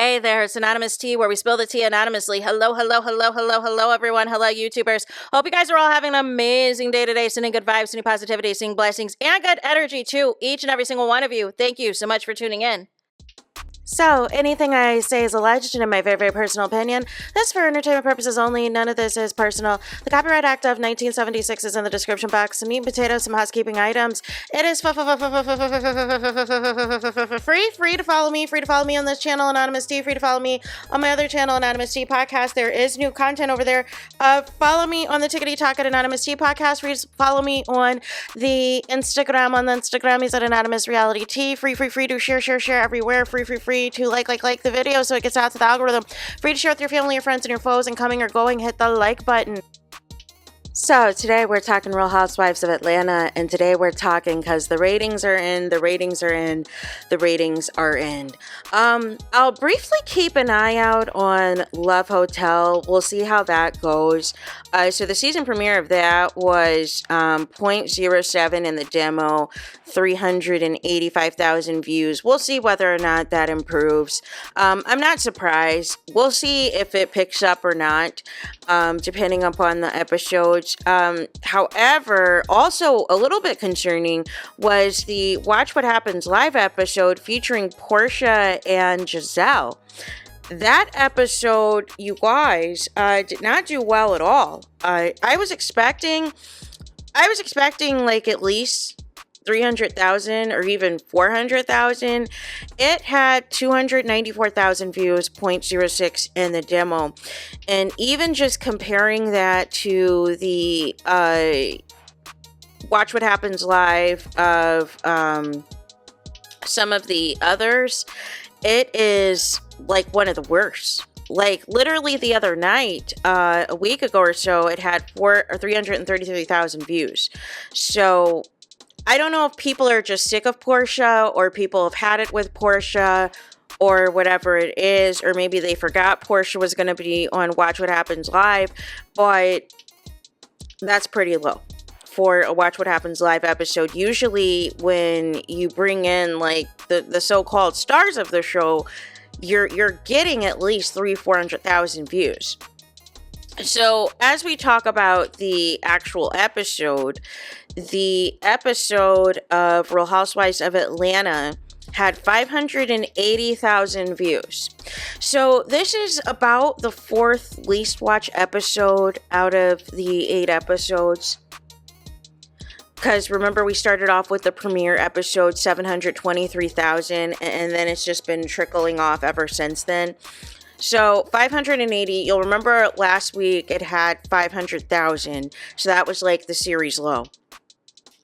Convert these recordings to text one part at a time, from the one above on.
Hey there, it's Anonymous Tea, where we spill the tea anonymously. Hello, everyone. Hello, YouTubers. Hope you guys are all having an amazing day today, sending good vibes, sending positivity, sending blessings, and good energy to each and every single one of you. Thank you so much for tuning in. So, anything I say is alleged and in my very, very personal opinion. This is for entertainment purposes only. None of this is personal. The Copyright Act of 1976 is in the description box. Some meat and potatoes, some housekeeping items. It is free to follow me. Free to follow me on this channel, Anonymous Tea. Free to follow me on my other channel, Anonymous Tea Podcast. There is new content over there. Follow me on the Tickety Talk at Anonymous Tea Podcast. Free to follow me on the Instagram. On the Instagram, he's at Anonymous Reality Tea. Free to share everywhere. Free to like the video so it gets out to the algorithm. Free to share with your family, your friends, and your foes, and coming or going, hit the like button. So today we're talking Real Housewives of Atlanta, and today we're talking because the ratings are in. I'll briefly keep an eye out on Love Hotel. We'll see how that goes. So the season premiere of that was 0.07 in the demo, 385,000 views. We'll see whether or not that improves. I'm not surprised. We'll see if it picks up or not, depending upon the episodes. However, also a little bit concerning was the Watch What Happens Live episode featuring Portia and Giselle. That episode, you guys, did not do well at all. I was expecting like at least 300,000 or even 400,000. It had 294,000 views, 0.06 in the demo. And even just comparing that to the Watch What Happens Live of some of the others, it is like one of the worst. Like literally the other night, a week ago or so, it had 333,000 views. So I don't know if people are just sick of Portia, or people have had it with Portia, or whatever it is, or maybe they forgot Portia was going to be on Watch What Happens Live, but that's pretty low for a Watch What Happens Live episode. Usually when you bring in like the so-called stars of the show, you're getting at least 400,000 views. So as we talk about the actual episode, the episode of Real Housewives of Atlanta had 580,000 views. So this is about the fourth least watched episode out of the 8 episodes. Because remember, we started off with the premiere episode, 723,000, and then it's just been trickling off ever since then. So 580, you'll remember last week it had 500,000. So that was like the series low.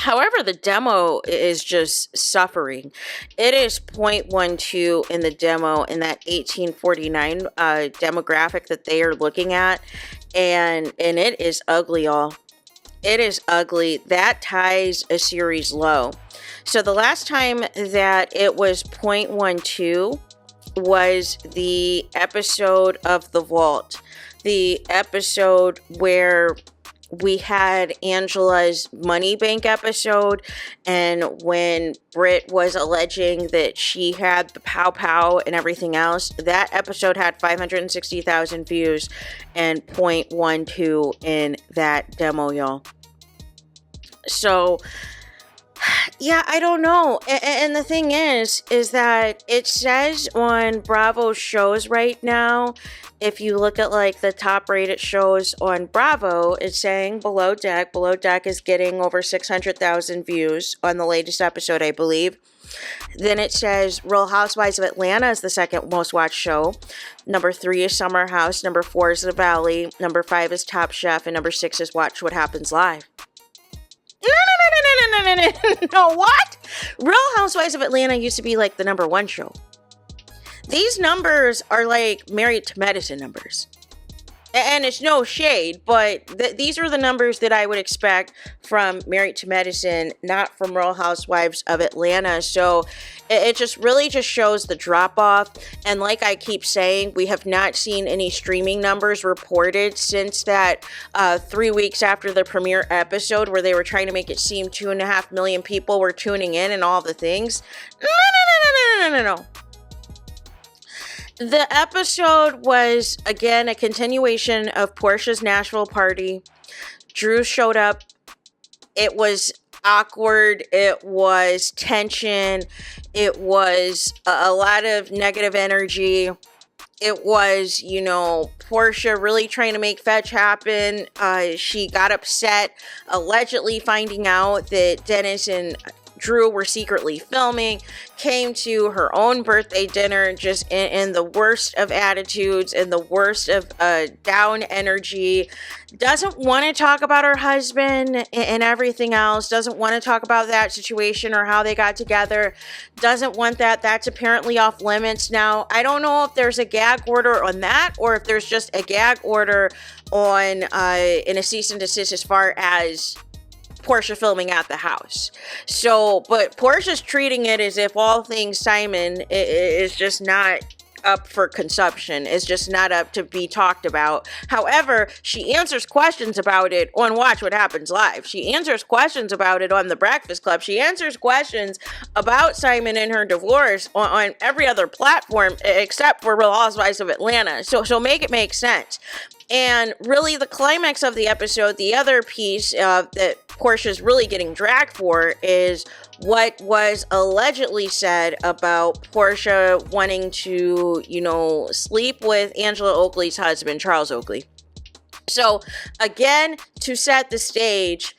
However, the demo is just suffering. It is 0.12 in the demo in that 1849 demographic that they are looking at. And it is ugly, y'all. It is ugly. That ties a series low. So the last time that it was 0.12 was the episode of The Vault. The episode where we had Angela's money bank episode, and when Britt was alleging that she had the pow pow and everything else, that episode had 560,000 views and 0.12 in that demo, y'all. So yeah, I don't know. And the thing is that it says on Bravo's shows right now, if you look at like the top rated shows on Bravo, it's saying Below Deck. Below Deck is getting over 600,000 views on the latest episode, I believe. Then it says Real Housewives of Atlanta is the second most watched show. Number 3 is Summer House. Number 4 is The Valley. Number 5 is Top Chef. And number 6 is Watch What Happens Live. No, what? Real Housewives of Atlanta used to be like the number 1 show. These numbers are like Married to Medicine numbers. And it's no shade, but these are the numbers that I would expect from Married to Medicine, not from Real Housewives of Atlanta. So it just really just shows the drop off. And like I keep saying, we have not seen any streaming numbers reported since that 3 weeks after the premiere episode where they were trying to make it seem 2.5 million people were tuning in and all the things. No. The episode was, again, a continuation of Portia's Nashville party. Drew showed up. It was awkward. It was tension. It was a lot of negative energy. It was, Portia really trying to make fetch happen. She got upset, allegedly finding out that Dennis and Drew were secretly filming, came to her own birthday dinner just in the worst of attitudes and the worst of down energy, doesn't want to talk about her husband and everything else, doesn't want to talk about that situation or how they got together, doesn't want that. That's apparently off limits now. I don't know if there's a gag order on that or if there's just a gag order on in a cease and desist as far as Portia filming at the house. So, but Portia's treating it as if all things Simon is just not up for consumption. It's just not up to be talked about. However, she answers questions about it on Watch What Happens Live. She answers questions about it on The Breakfast Club. She answers questions about Simon and her divorce on every other platform except for Real Housewives of Atlanta. So make it make sense. And really the climax of the episode, the other piece that Portia's really getting dragged for is what was allegedly said about Portia wanting to, sleep with Angela Oakley's husband, Charles Oakley. So again, to set the stage,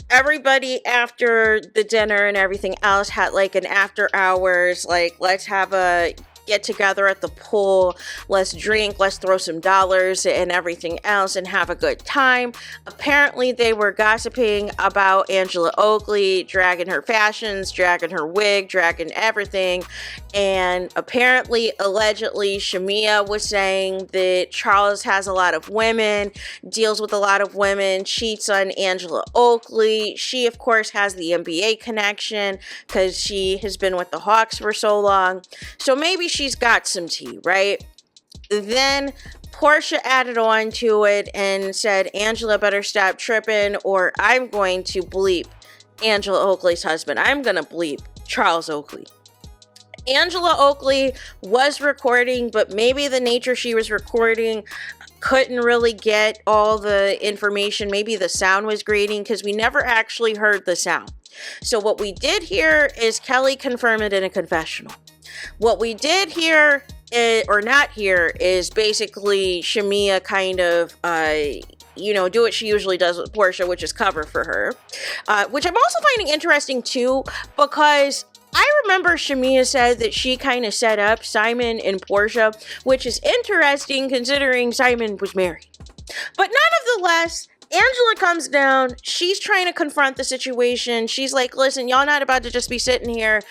everybody after the dinner and everything else had like an after hours, like let's have a get together at the pool, let's drink, let's throw some dollars and everything else and have a good time. Apparently they were gossiping about Angela Oakley, dragging her fashions, dragging her wig, dragging everything. And apparently, allegedly, Shamia was saying that Charles has a lot of women, deals with a lot of women, cheats on Angela Oakley. She, of course, has the NBA connection because she has been with the Hawks for so long. So maybe she's got some tea, right? Then Portia added on to it and said, Angela better stop tripping or I'm going to bleep Angela Oakley's husband. I'm going to bleep Charles Oakley. Angela Oakley was recording, but maybe the nature she was recording couldn't really get all the information. Maybe the sound was grating because we never actually heard the sound. So what we did hear is Kelly confirm it in a confessional. What we did hear, or not hear, is basically Shamia kind of, do what she usually does with Portia, which is cover for her. Which I'm also finding interesting too, because I remember Shamia said that she kind of set up Simon and Portia, which is interesting considering Simon was married. But nonetheless, Angela comes down. She's trying to confront the situation. She's like, listen, y'all not about to just be sitting here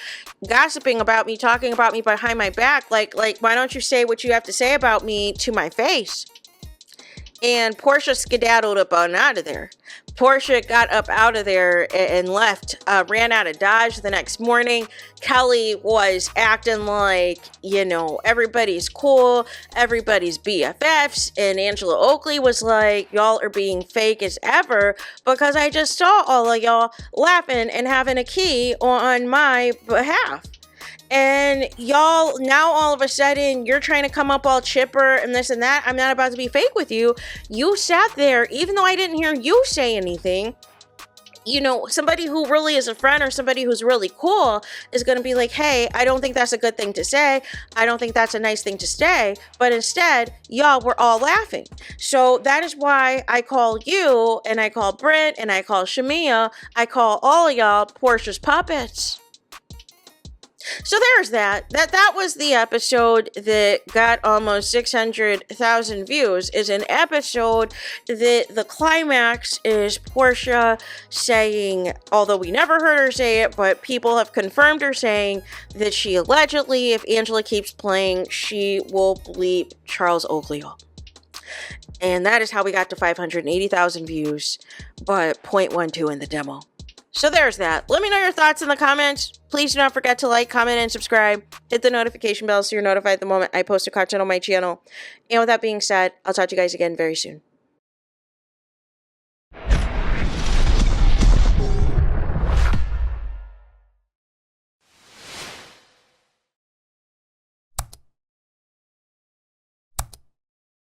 gossiping about me, talking about me behind my back. Like, why don't you say what you have to say about me to my face? And Portia skedaddled up on out of there. Portia got up out of there and left, ran out of Dodge the next morning. Kelly was acting like, everybody's cool, everybody's BFFs. And Angela Oakley was like, y'all are being fake as ever because I just saw all of y'all laughing and having a key on my behalf. And y'all, now all of a sudden, you're trying to come up all chipper and this and that. I'm not about to be fake with you. You sat there, even though I didn't hear you say anything. Somebody who really is a friend or somebody who's really cool is going to be like, hey, I don't think that's a good thing to say. I don't think that's a nice thing to say. But instead, y'all were all laughing. So that is why I call you and I call Brent and I call Shamia. I call all of y'all Portia's puppets. So there's that. That was the episode that got almost 600,000 views. Is an episode that the climax is Portia saying, although we never heard her say it, but people have confirmed her saying that she allegedly, if Angela keeps playing, she will bleep Charles Oakley up. And that is how we got to 580,000 views, but 0.12 in the demo. So there's that. Let me know your thoughts in the comments. Please do not forget to like, comment, and subscribe. Hit the notification bell so you're notified the moment I post a content on my channel. And with that being said, I'll talk to you guys again very soon.